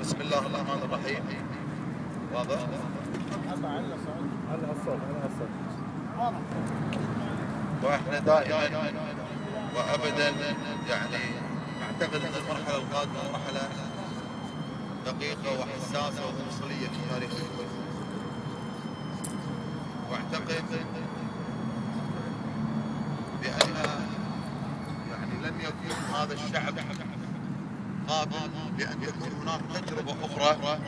بسم الله الرحمن الرحيم. واضح؟ واحنا دائما وابدا يعني اعتقد ان المرحله القادمه مرحله دقيقه وحساسه ومفصليه في تاريخ الكويت، واعتقد بان يعني لن يكون هذا الشعب قابل لان تكون هناك تجربه اخرى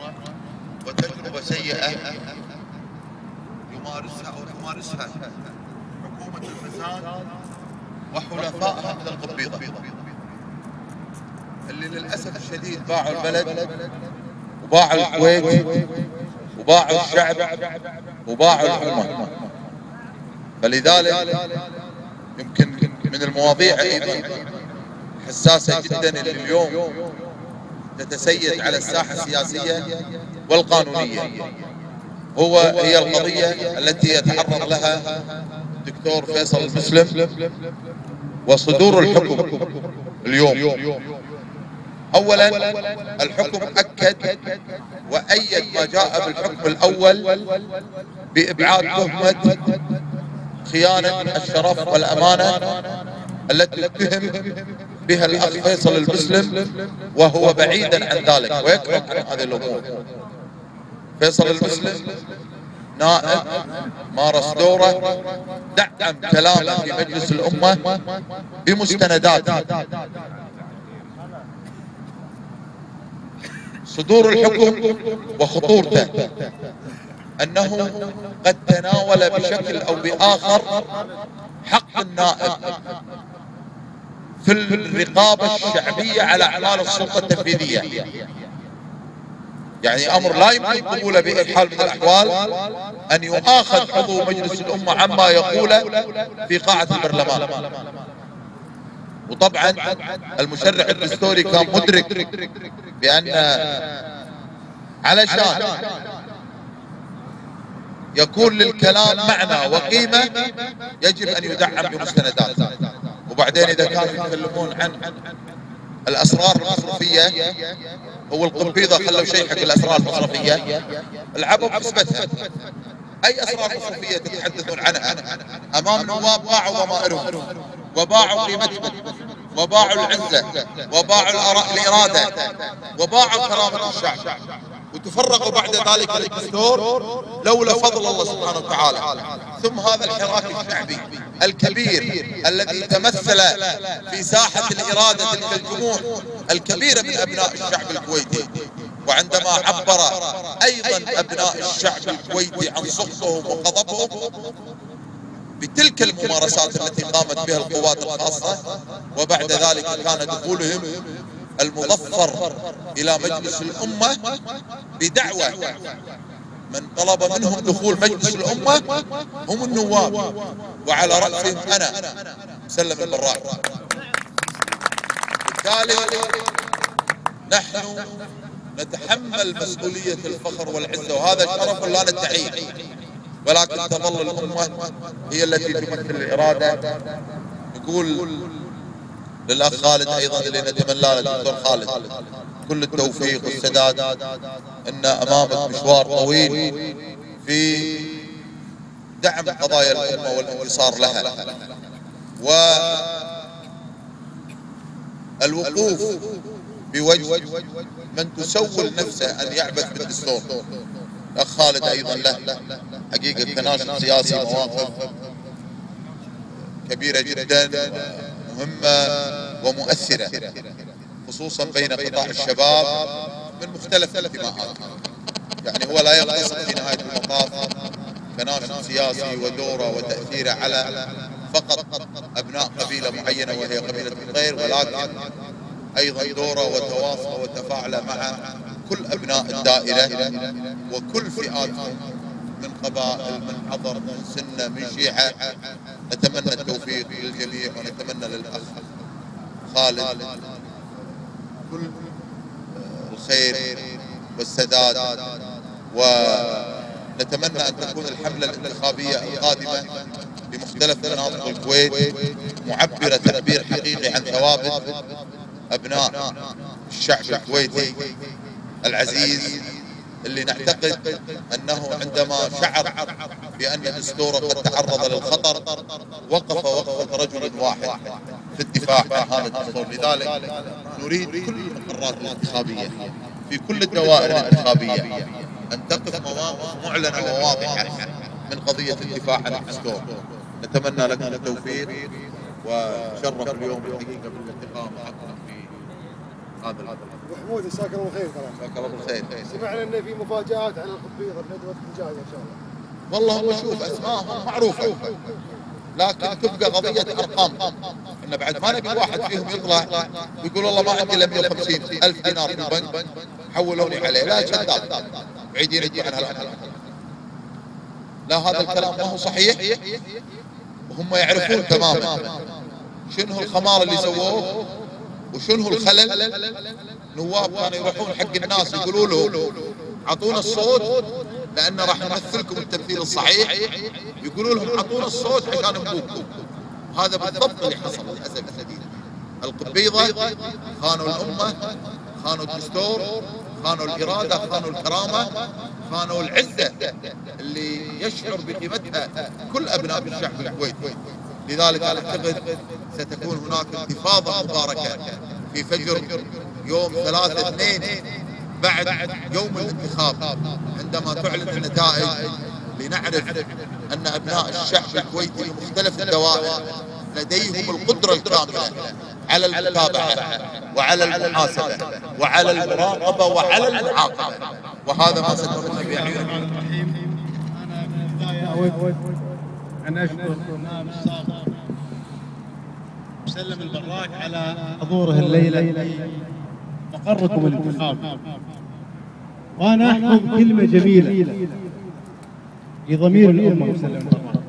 وتجربه سيئه تمارسها حكومه الفساد وحلفائها من القبيضه اللي للاسف الشديد باعوا البلد وباعوا الكويت وباعوا الشعب وباعوا الامه. فلذلك يمكن من المواضيع ايضا حساسه جدا اللي اليوم تتسيد على الساحه السياسيه والقانونيه هي القضيه التي يتعرض لها الدكتور فيصل المسلم وصدور الحكم اليوم. اولا الحكم اكد وايد ما جاء بالحكم الاول بابعاد تهمه خيانه الشرف والامانه التي اتهم بها الاخ فيصل المسلم، وهو بعيدا عن ذلك ويكرم عن هذه الامور. فيصل المسلم نائب مارس دوره، دعم كلامه في مجلس الامه بمستندات. صدور الحكم وخطورته انه قد تناول بشكل او باخر حق النائب في الرقابه الشعبيه على اعمال السلطه التنفيذيه. يعني امر لا يمكن قبوله باي حال من الاحوال ان يؤاخذ عضو مجلس الامه عما يقوله في قاعه البرلمان. وطبعا المشرع الدستوري كان مدرك بان علشان يكون للكلام معنى وقيمه يجب ان يدعم بمستندات. وبعدين اذا كانوا يتكلمون عن الاسرار المصرفيه، هو القنبيضه خلوا شيء حق الاسرار المصرفيه، العبوا بحسبتها. اي اسرار مصرفيه تتحدثون عنها امام نواب باعوا ضمائرهم وباعوا قيمتهم وباعوا العزه وباعوا الاراده وباعوا كرامه الشعب، وتفرقوا بعد ذلك للدستور لولا فضل الله سبحانه وتعالى. ثم هذا الحراك الشعبي الكبير الذي تمثل في ساحة الإرادة تلك الجموع الكبيرة من أبناء الشعب الكويتي. وعندما عبر أيضا أبناء الشعب الكويتي عن سخطهم وغضبهم بتلك الممارسات التي قامت بها القوات الخاصة، وبعد ذلك كان دخولهم المظفر إلى مجلس الأمة بدعوة من طلب منهم دخول مجلس الأمة هم النواب، وعلى رأسهم أنا مسلم البراك. بالتالي نحن نتحمل مسؤولية الفخر والعزة، وهذا شرف لا ندعيه، ولكن تظل الأمة هي التي تمثل الإرادة. نقول للأخ خالد أيضا اللي نتمنى له الدكتور خالد كل التوفيق والسداد، إن أمامك مشوار طويل في دعم قضايا الأمة والانتصار لها والوقوف بوجه من تسول نفسه أن يعبث بالدستور. الأخ خالد أيضا له حقيقة كناشط سياسي مواقف كبيرة جدا مهمة ومؤثرة، خصوصا بين قطاع الشباب من مختلف الانتماءات. يعني هو لا يقتصر في نهاية المطاف كناشط سياسي ودوره وتأثيره على فقط أبناء قبيلة معينة وهي قبيلة الغير، ولكن أيضا دوره وتواصله وتفاعله مع كل أبناء الدائرة وكل فئاتهم من قبائل من حضر من سنة من شيعة. نتمنى التوفيق للجميع، ونتمنى للأخ خالد كل الخير والسداد، ونتمنى أن تكون الحملة الانتخابية القادمة بمختلف مناطق الكويت معبرة تعبير حقيقي عن ثوابت أبناء الشعب الكويتي العزيز اللي نعتقد أنه عندما شعر بأن دستوره قد تعرض للخطر وقف وقفة رجل واحد في الدفاع عن هذا الدستور. لذلك نريد كل المقرات الانتخابية في كل الدوائر الانتخابية أن تقف مواقف معلنة وواضحة من قضية الدفاع عن الدستور. نتمنى لكم التوفيق، وشرف اليوم الحقيقة بالالتقاء معكم في هذا الهدف. محمود جزاك الله خير. جزاك الله بالخير. سمعنا ان في مفاجآت على القبيضة بندوة الجاية ان شاء الله. والله هم شوف اسمائهم معروفة، لكن تبقى قضية ارقام. ان بعد ما نبي واحد فيهم يطلع ويقول والله ما عندي الا 150,000 دينار في البنك حولوني عليه، لا كذاب بعيدين عن هالامر. لا هذا الكلام ما هو صحيح، وهم يعرفون تماما شنو الخمار اللي سووه وشنو الخلل. نواب كانوا يروحون حق الناس يقولوا له اعطونا الصوت لان راح نمثلكم التمثيل الصحيح، يقولوا لهم اعطونا الصوت عشان نبوكم. هذا بالضبط اللي حصل للاسف الشديد. القبيضه خانوا الامه، خانوا الدستور، خانوا الاراده، خانوا الكرامه، خانوا العزه اللي يشعر بقيمتها كل ابناء الشعب الكويتي. لذلك اعتقد ستكون هناك انتفاضه مباركه في فجر يوم 3/2 بعد يوم الانتخاب، عندما تعلن النتائج، لنعرف ان ابناء الشعب الكويتي بمختلف الدوائر لديهم القدره الكامله على المتابعه وعلى المحاسبه وعلى المراقبه وعلى المعاقبه، وهذا ما سنرى به اعيننا. انا من البدايه اود ان اشكر النائب السابق مسلم البراك على حضوره الليله في مقركم الانتخابي. وانا احفظ كلمه جميله لضمير الامه مسلم البراك.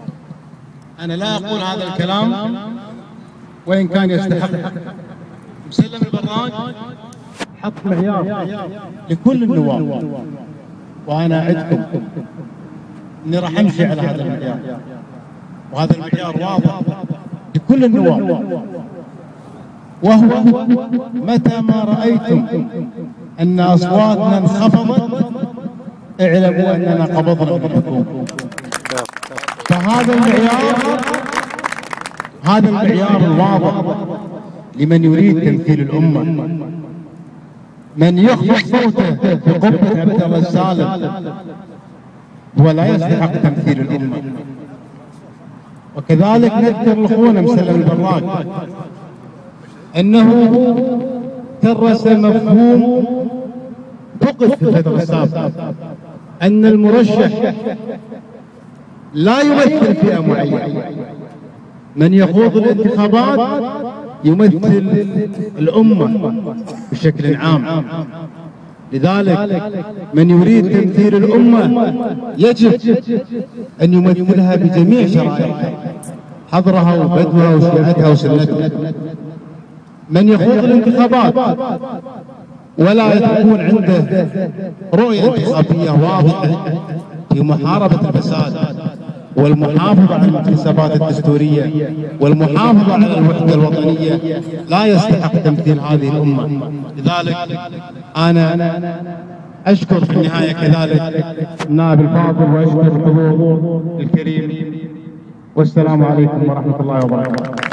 انا لا اقول هذا الكلام وان كان يستحق. مسلم البراك حط معيار لكل النواب، وانا اعدكم اني راح امشي على هذا المعيار، وهذا المعيار واضح لكل النواب، وهو متى ما رأيتم أن أصواتنا انخفضت اعلموا أننا قبضنا من الحكومة. فهذا المعيار الواضح لمن يريد تمثيل الأمة. من يخفض صوته في قبة عبد الله السالم هو لا يستحق تمثيل الأمة. وكذلك نذكر الاخوان مسلم البراك انه كرس مفهوم فقد في الفتره السابقه، ان المرشح لا يمثل فئه معينه، من يخوض الانتخابات يمثل الامه بشكل عام. لذلك من يريد تمثيل الأمة يجب أن يمثلها بجميع شرائعها، حضرها وبدوها وشيعتها وسنتها. من يخوض الانتخابات ولا تكون عنده رؤية انتخابية واضحة في محاربة الفساد والمحافظة على الانتصابات الدستورية والمحافظة على الوحدة الوطنية لا يستحق تمثيل هذه الأمة. لذلك أنا أشكر في النهاية كذلك النائب الفاضل وأشكر الحضور الكريم، والسلام عليكم ورحمة الله وبركاته.